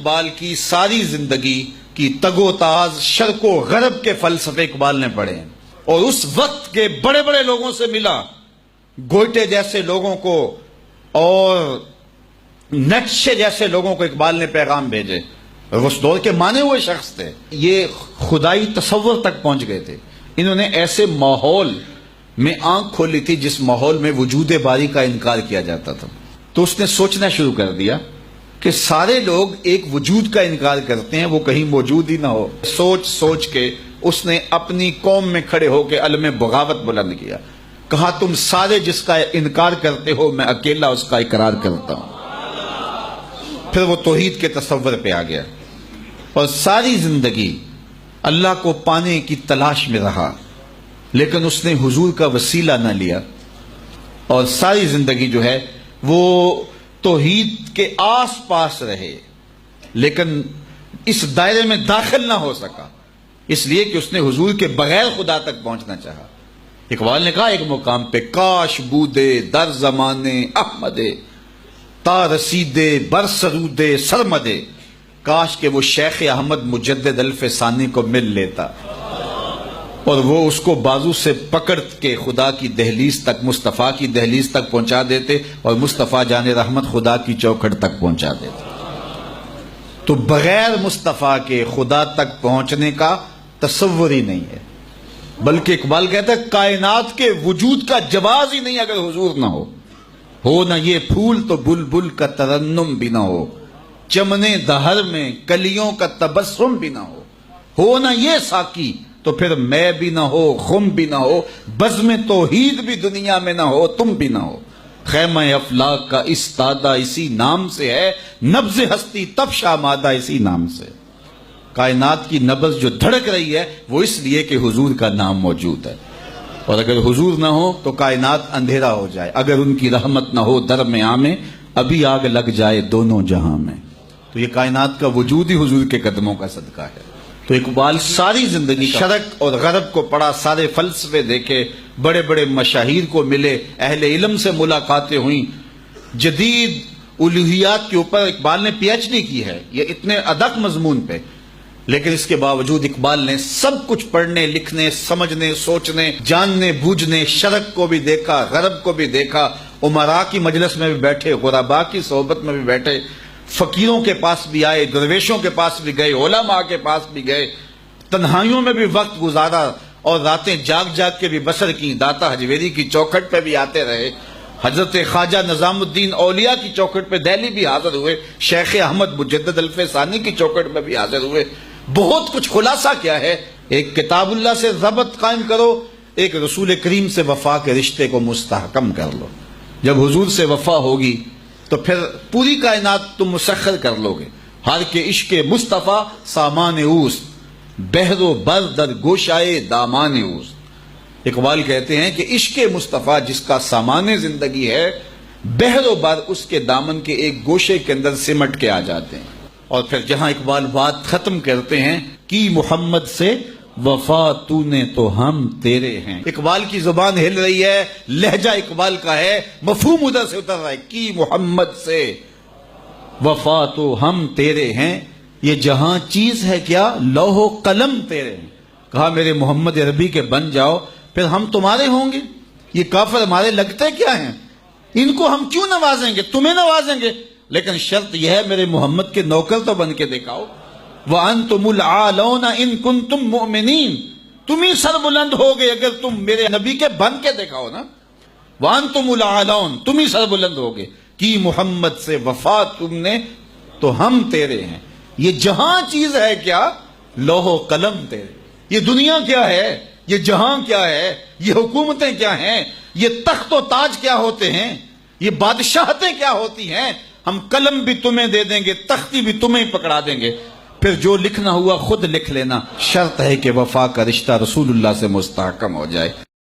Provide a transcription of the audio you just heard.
اقبال کی ساری زندگی کی تگ و تاز شرق و غرب کے فلسفے اقبال نے پڑھے ہیں، اور اس وقت کے بڑے بڑے لوگوں سے ملا، گوئٹے جیسے لوگوں کو اور نیٹشے جیسے لوگوں کو اقبال نے پیغام بھیجے، اور اس دور کے مانے ہوئے شخص تھے، یہ خدائی تصور تک پہنچ گئے تھے۔ انہوں نے ایسے ماحول میں آنکھ کھولی تھی جس ماحول میں وجود باری کا انکار کیا جاتا تھا، تو اس نے سوچنا شروع کر دیا کہ سارے لوگ ایک وجود کا انکار کرتے ہیں، وہ کہیں موجود ہی نہ ہو۔ سوچ سوچ کے اس نے اپنی قوم میں کھڑے ہو کے علم بغاوت بلند کیا، کہا تم سارے جس کا انکار کرتے ہو، میں اکیلا اس کا اقرار کرتا ہوں۔ پھر وہ توحید کے تصور پہ آ گیا اور ساری زندگی اللہ کو پانے کی تلاش میں رہا، لیکن اس نے حضور کا وسیلہ نہ لیا، اور ساری زندگی جو ہے وہ توحید کے آس پاس رہے، لیکن اس دائرے میں داخل نہ ہو سکا، اس لیے کہ اس نے حضور کے بغیر خدا تک پہنچنا چاہا۔ اقبال نے کہا ایک مقام پہ، کاش بودے در زمانے احمدے تا رسیدے بر سرودے سرمدے، کاش کہ وہ شیخ احمد مجدد الف ثانی کو مل لیتا اور وہ اس کو بازو سے پکڑ کے خدا کی دہلیز تک، مصطفیٰ کی دہلیز تک پہنچا دیتے، اور مصطفیٰ جان رحمت خدا کی چوکھٹ تک پہنچا دیتے۔ تو بغیر مصطفیٰ کے خدا تک پہنچنے کا تصور ہی نہیں ہے، بلکہ اقبال کہتا ہے کائنات کے وجود کا جواز ہی نہیں اگر حضور نہ ہو نہ یہ پھول تو بلبل کا ترنم بھی نہ ہو، چمنے دہر میں کلیوں کا تبسم بھی نہ ہو نہ یہ ساقی تو پھر میں بھی نہ ہو، خم بھی نہ ہو، بزم توحید بھی دنیا میں نہ ہو، تم بھی نہ ہو۔ خیمہ افلاک کا استادہ اسی نام سے ہے، نبض ہستی تب شامادہ اسی نام سے۔ کائنات کی نبض جو دھڑک رہی ہے وہ اس لیے کہ حضور کا نام موجود ہے، اور اگر حضور نہ ہو تو کائنات اندھیرا ہو جائے، اگر ان کی رحمت نہ ہو درمیاں میں ابھی آگ لگ جائے دونوں جہاں میں۔ تو یہ کائنات کا وجود ہی حضور کے قدموں کا صدقہ ہے۔ تو اقبال ساری زندگی شرق اور غرب کو پڑھا، سارے فلسفے دیکھے، بڑے بڑے مشاہیر کو ملے، اہل علم سے ملاقاتیں ہوئیں، جدید الوہیات کے اوپر اقبال نے پی ایچ ڈی کی ہے، یہ اتنے ادق مضمون پہ، لیکن اس کے باوجود اقبال نے سب کچھ پڑھنے، لکھنے، سمجھنے، سوچنے، جاننے، بوجھنے، شرق کو بھی دیکھا، غرب کو بھی دیکھا، امراء کی مجلس میں بھی بیٹھے، غرباء کی صحبت میں بھی بیٹھے، فقیروں کے پاس بھی آئے، درویشوں کے پاس بھی گئے، علماء کے پاس بھی گئے، تنہائیوں میں بھی وقت گزارا اور راتیں جاگ جاگ کے بھی بسر کی، داتا حجویری کی چوکھٹ پہ بھی آتے رہے، حضرت خواجہ نظام الدین اولیاء کی چوکھٹ پہ دہلی بھی حاضر ہوئے، شیخ احمد مجدد الف ثانی کی چوکھٹ پہ بھی حاضر ہوئے۔ بہت کچھ خلاصہ کیا ہے، ایک کتاب اللہ سے ضبط قائم کرو، ایک رسول کریم سے وفا کے رشتے کو مستحکم کر لو۔ جب حضور سے وفا ہوگی تو پھر پوری کائنات تم مسخر کر لو گے۔ ہر کے عشق مصطفیٰ سامان اوست، بحر و بر در گوشائے دامان اوست۔ اقبال کہتے ہیں کہ عشق مصطفیٰ جس کا سامان زندگی ہے، بحر و بر اس کے دامن کے ایک گوشے کے اندر سمٹ کے آ جاتے ہیں۔ اور پھر جہاں اقبال بات ختم کرتے ہیں کہ محمد سے وفا تو نے تو ہم تیرے ہیں، اقبال کی زبان ہل رہی ہے، لہجہ اقبال کا ہے، مفہوم ادھر سے اتر رہا ہے کہ محمد سے وفا تو ہم تیرے ہیں، یہ جہاں چیز ہے کیا لوح و قلم تیرے ہیں۔ کہا میرے محمد عربی کے بن جاؤ پھر ہم تمہارے ہوں گے، یہ کافر ہمارے لگتے کیا ہیں، ان کو ہم کیوں نوازیں گے، تمہیں نوازیں گے، لیکن شرط یہ ہے میرے محمد کے نوکر تو بن کے دکھاؤ۔ وَأَنْتُمُ الْعَالَوْنَ إِن كُنْتُمْ مُؤْمِنِينَ، تم ہی سر بلند ہوگے اگر تم میرے نبی کے بن کے دکھاؤ نا۔ وَأَنْتُمُ الْعَالَوْنَ، تم ہی سر بلند ہوگے کہ محمد سے وفا تم نے تو ہم تیرے ہیں۔ یہ جہاں چیز ہے کیا لوح و قلم تیرے، یہ دنیا کیا ہے، یہ جہاں کیا ہے، یہ حکومتیں کیا ہیں، یہ تخت و تاج کیا ہوتے ہیں، یہ بادشاہتیں کیا ہوتی ہیں، ہم قلم بھی تمہیں دے دیں گے، تختی بھی تمہیں پکڑا دیں گے، پھر جو لکھنا ہوا خود لکھ لینا، شرط ہے کہ وفا کا رشتہ رسول اللہ سے مستحکم ہو جائے۔